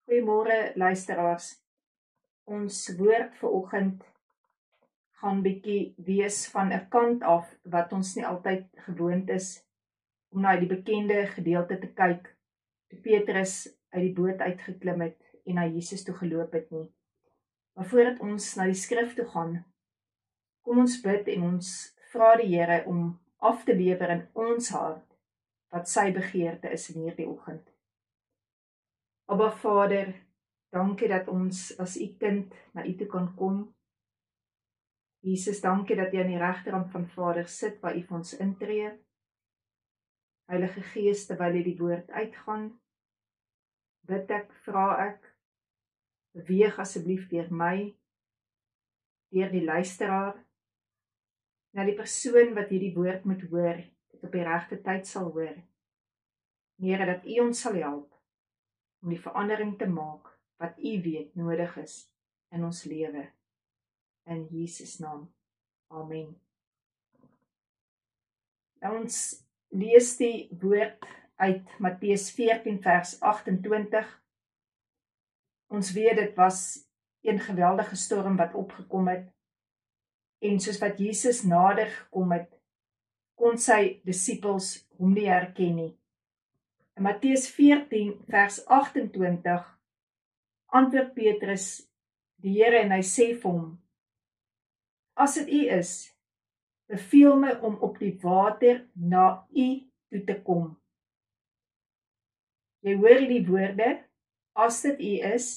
Goeiemôre luisteraars. Ons woord vanoggend gaan bietjie wees van 'n kant af wat ons nie altyd gewoond is om na die bekende gedeelte te kyk toe Petrus uit die boot uitgeklim het en na Jesus toe geloop het nie. Maar voordat ons na die skrif toe gaan, kom ons bid en ons vra die Here om af te lewer in ons hart wat sy begeerte is in hierdie oggend. Abba Vader, dankie dat ons as u kind na u toe kan kom. Jesus, dankie dat jy aan die regterkant van Vader sit waar u vir ons intree. Heilige Gees, terwyl jy die woord uitgaan, bid ek, vra ek, beweeg asseblief deur my, deur die luisteraar, na die persoon wat hierdie woord moet hoor, dit op die regte tyd sal hoor. Here, dat u ons sal help om die verandering te maak wat u weet nodig is in ons lewe. In Jesus naam. Amen. Nou ons lees die woord uit Matteus 14 vers 28. Ons weet dit was 'n geweldige storm wat opgekom het. En soos wat Jesus nader gekom het, kon sy disippels hom nie herken nie. In Matteus 14 vers 28 antwoord Petrus die Here en hy sê vir hom: As dit u is, beveel my om op die water na u toe te kom. Jy hoor die woorde, as dit u is,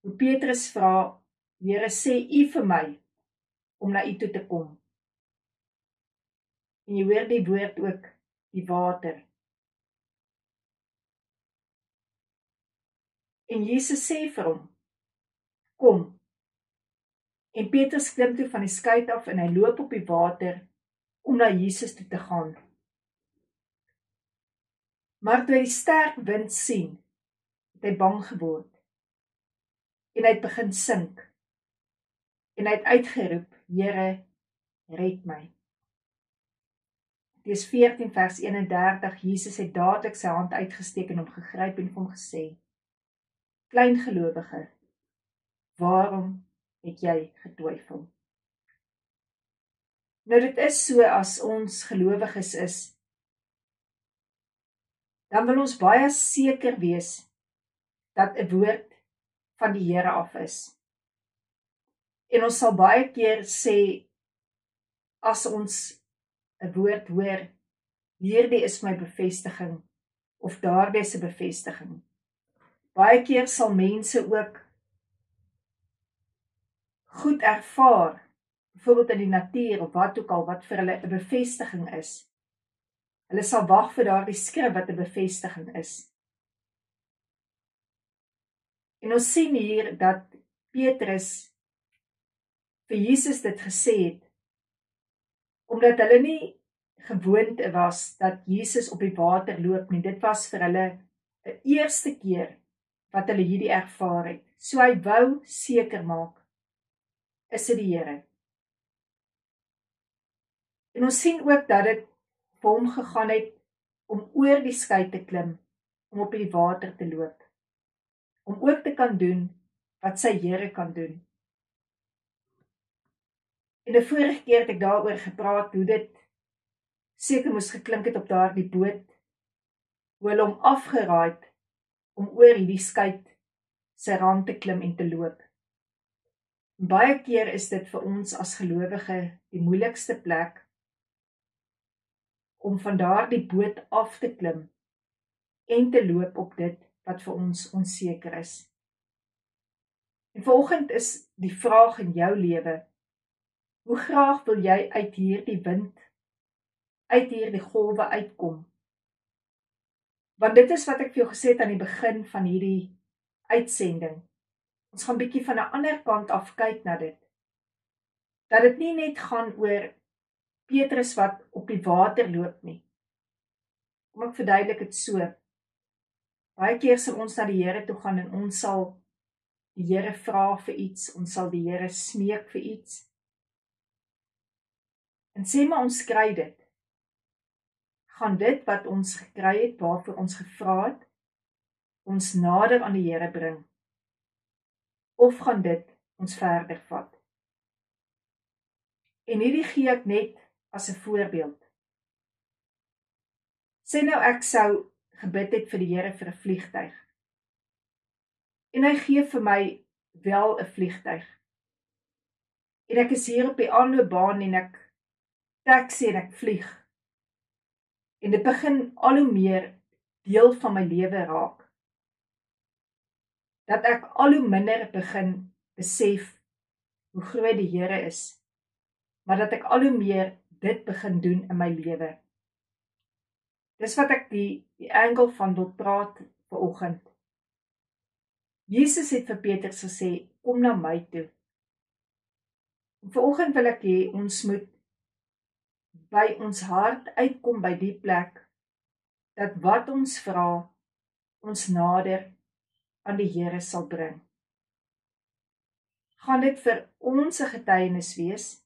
hoe Petrus vra, Here, sê u vir my om na u toe te kom. En jy hoor die woord ook, die water. En Jesus sê vir hom, kom. En Petrus klim toe van die skei af en hy loop op die water om na Jesus toe te gaan. Maar toe hy die sterk wind sien, het hy bang geword. En hy het begin sink. En hy het uitgeroep, Here, red my. Matteus 14 vers 31, Jesus het dadelik sy hand uitgesteek en hom gegryp en hom gesê: Kleingelowige, waarom het jy getwyfel? Nou dit is so, as ons gelowiges is, dan wil ons baie seker wees dat 'n woord van die Here af is. En ons sal baie keer sê, as ons 'n woord hoor, hierdie is my bevestiging, of daardie is 'n bevestiging. Baie keer sal mense ook goed ervaar, byvoorbeeld in die natuur of wat ook al, wat vir hulle 'n bevestiging is. Hulle sal wag vir daardie skrif wat 'n bevestiging is. En ons sien hier dat Petrus vir Jesus dit gesê het, omdat hulle nie gewoond was dat Jesus op die water loop nie. Dit was vir hulle 'n eerste keer wat hulle hierdie ervaar het. So hy wou seker maak, is dit die Here. En ons sien ook dat dit vir hom gegaan het om oor die skei te klim, om op die water te loop, om ook te kan doen wat sy Here kan doen. En die vorige keer het ek daaroor gepraat, hoe dit seker moes geklink het op daardie boot, hoe hulle hom afgeraai het, om oor hierdie skei sy rand te klim en te loop. En baie keer is dit vir ons as gelowige die moeilikste plek, om van daardie boot af te klim, en te loop op dit wat vir ons onseker is. En vanoggend is die vraag in jou lewe, hoe graag wil jy uit hierdie wind, uit hierdie golwe uitkom? Want dit is wat ek vir jou gesê het aan die begin van hierdie uitsending. Ons gaan bietjie van 'n ander kant af kyk na dit. Dat dit nie net gaan oor Petrus wat op die water loop nie. Kom ek verduidelik dit so. Baie keer sal ons na die Here toe gaan en ons sal die Here vra vir iets, ons sal die Here smeek vir iets. En sê maar ons kry dit. Gaan dit wat ons gekry het, waarvoor ons gevra het, ons nader aan die Here bring, of gaan dit ons verder vat? En hierdie gee ek net as 'n voorbeeld. Sê nou ek sou gebid het vir die Here vir 'n vliegtyg. En hy gee vir my wel 'n vliegtyg. En ek is hier op die aanloopbaan en ek taxi en ek vlieg. En dit begin al hoe meer deel van my lewe raak. Dat ek al hoe minder begin besef hoe groot die Here is, maar dat ek al hoe meer dit begin doen in my lewe. Dis wat ek die angle van wil praat vanoggend. Jesus het vir Petrus gesê, kom na my toe. En vanoggend wil ek hê ons moet by ons hart uitkom by die plek, dat wat ons vra, ons nader aan die Here sal bring. Gaan dit vir ons 'n getuienis wees?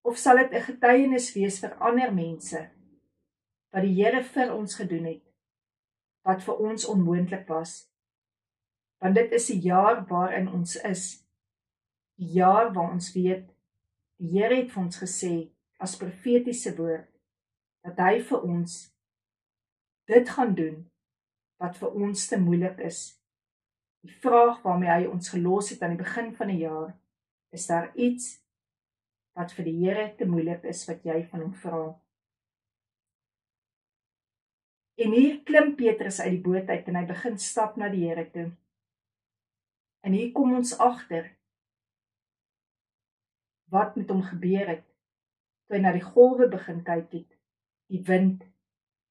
Of sal dit 'n getuienis wees vir ander mense, wat die Here vir ons gedoen het, wat vir ons onmoontlik was? Want dit is die jaar waarin ons is, die jaar waar ons weet, die Here het vir ons gesê, as profetiese woord, dat hy vir ons dit gaan doen, wat vir ons te moeilik is. Die vraag waarmee hy ons gelos het aan die begin van die jaar, is daar iets wat vir die Here te moeilik is, wat jy van hom vra? En hier klim Petrus uit die boot uit, en hy begin stap na die Here toe. En hier kom ons agter, wat met hom gebeur het, toe hy na die golwe begin kyk het, die wind,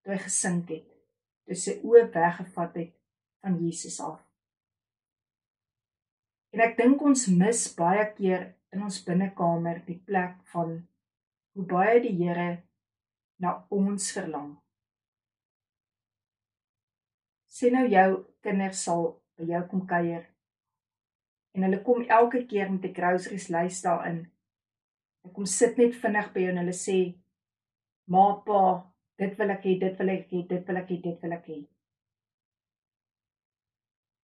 toe hy gesink het, toe sy oë weggevat het van Jesus af. En ek dink ons mis baie keer in ons binnekamer die plek van hoe baie die Here na ons verlang. Sê nou jou kinders sal by jou kom kuier, en hulle kom elke keer met die groceries lys daarin. Hulle kom sit net vinnig by jou en hulle sê, ma, pa, dit wil ek hê, dit wil ek hê, dit wil ek hê, dit wil ek hê.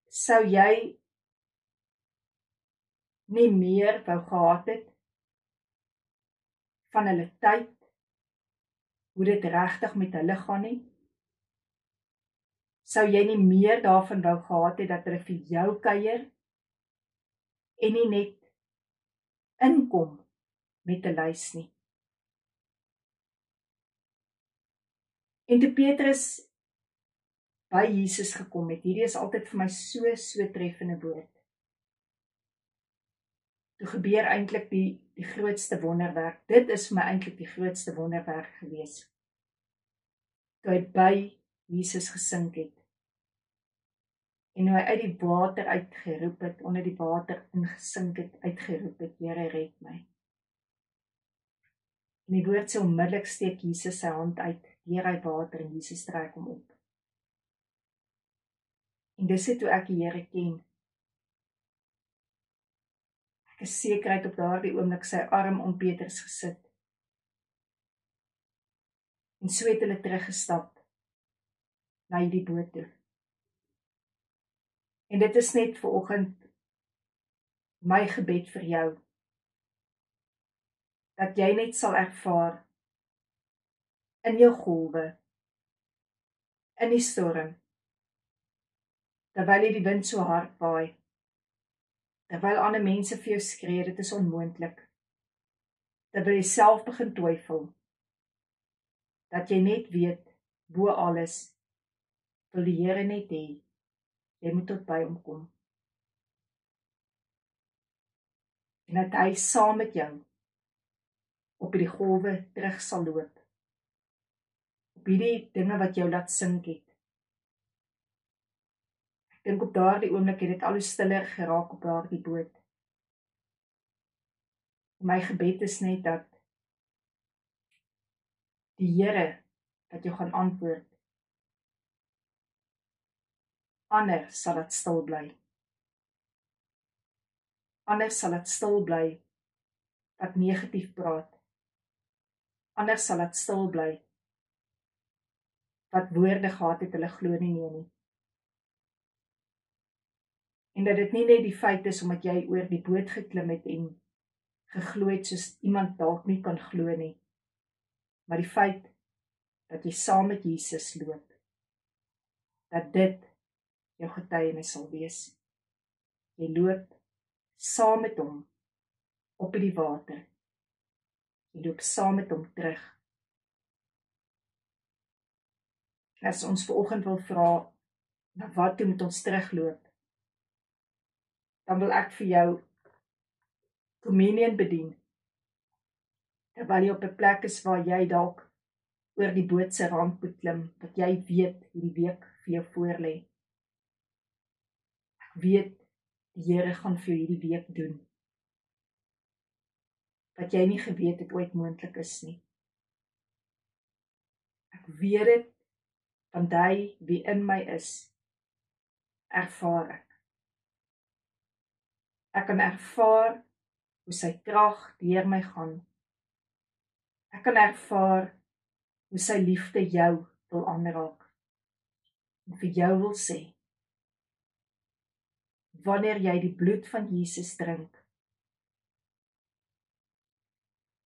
Sou jy nie meer wou gehad het van hulle tyd, hoe dit regtig met hulle gaan nie? Sou jy nie meer daarvan wou gehad het dat hulle vir jou kuier, en nie net inkom met 'n lys nie? En toe Petrus by Jesus gekom het, hierdie is altyd vir my so treffende woord. Toe gebeur eintlik die grootste wonderwerk. Dit is vir my eintlik die grootste wonderwerk gewees. Toe hy by Jesus gesink het, en hoe hy uit die water uitgeroep het, onder die water ingesink het, uitgeroep het, Here, red my. En die woord sê onmiddellik steek Jesus sy hand uit, deur hy water, en Jesus trek hom op. En dis het hoe ek die Here ken. Ek is seker hy het op daardie oomblik sy arm om Petrus gesit. En so het hulle teruggestap na die boot toe. En dit is net vanoggend my gebed vir jou, dat jy net sal ervaar in jou golwe, in die storm, terwyl die wind so hard waai, terwyl ander mense vir jou skree, dit is onmoontlik, terwyl jy self begin twyfel, dat jy net weet, bo alles, wil die Here net hê, jy moet tot by hom kom. En dat hy saam met jou op die golwe terug sal loop. Op hierdie dinge wat jou laat sink het. Ek dink op daardie oomblik het dit al hoe stiller geraak op daardie boot. En my gebed is net dat die Here wat jou gaan antwoord, anders sal dit stil bly. Anders sal dit stil bly wat negatief praat. Anders sal dit stil bly wat woorde gehad het, hulle glo nie meer nie. En dat dit nie net die feit is omdat jy oor die boot geklim het en geglo het soos iemand dalk nie kan glo nie, maar die feit dat jy saam met Jesus loop, dat dit jou getuienis sal wees. Jy loop saam met hom op die water. Jy loop saam met hom terug. As ons vanoggend wil vra, na wat toe moet ons terugloop, dan wil ek vir jou communion bedien, terwyl jy op 'n plek is waar jy dalk oor die boot se rand moet klim, wat jy weet hierdie week vir jou voorlê. Ek weet die Here gaan vir jou hierdie week doen wat jy nie geweet het ooit moontlik is nie. Ek weet dit, want hy wie in my is, ervaar ek. Ek kan ervaar hoe sy krag deur my gaan. Ek kan ervaar hoe sy liefde jou wil aanraak. En vir jou wil sê, wanneer jy die bloed van Jesus drink,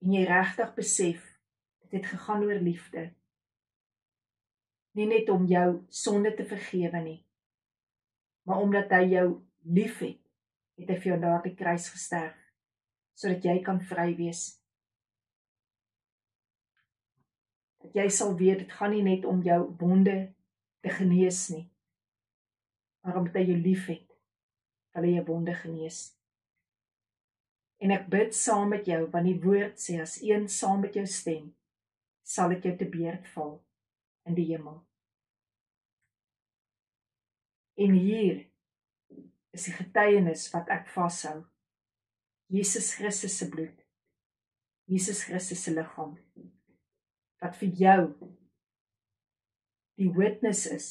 en jy regtig besef, dit het gegaan oor liefde, nie net om jou sonde te vergewe nie, maar omdat hy jou lief het, het hy vir jou daar op die kruis gesterf, sodat jy kan vry wees. Dat jy sal weet, dit gaan nie net om jou wonde te genees nie, maar omdat hy jou lief het, wil hy jou wonde genees. En ek bid saam met jou, want die woord sê, as een saam met jou stem, sal dit jou te beurt val in die hemel. En hier is die getuienis wat ek vashou. Jesus Christus se bloed, Jesus Christus se liggaam, wat vir jou die witness is,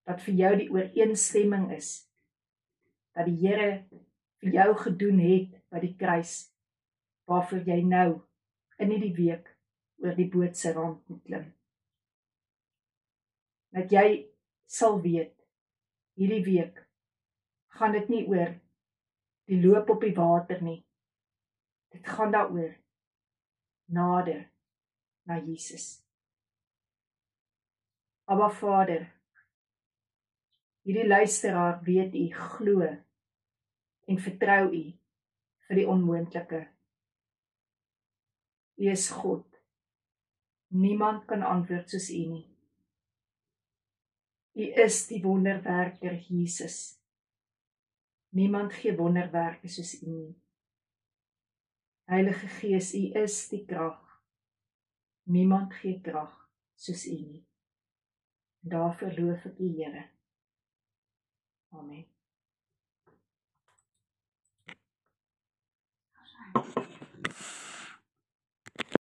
wat vir jou die ooreenstemming is, dat die Here vir jou gedoen het by die kruis, waarvoor jy nou in hierdie week oor die boot se rand moet klim. Dat jy sal weet, hierdie week gaan dit nie oor die loop op die water nie. Dit gaan daaroor nader na Jesus. Aba Vader, hierdie luisteraar weet u glo en vertrou u vir die onmoontlike. U is God. Niemand kan antwoord soos u nie. U is die wonderwerker Jesus. Niemand gee wonderwerke soos u nie. Heilige Gees, u is die krag. Niemand gee krag soos u nie. Daarvoor loof ek u, Here. Amen.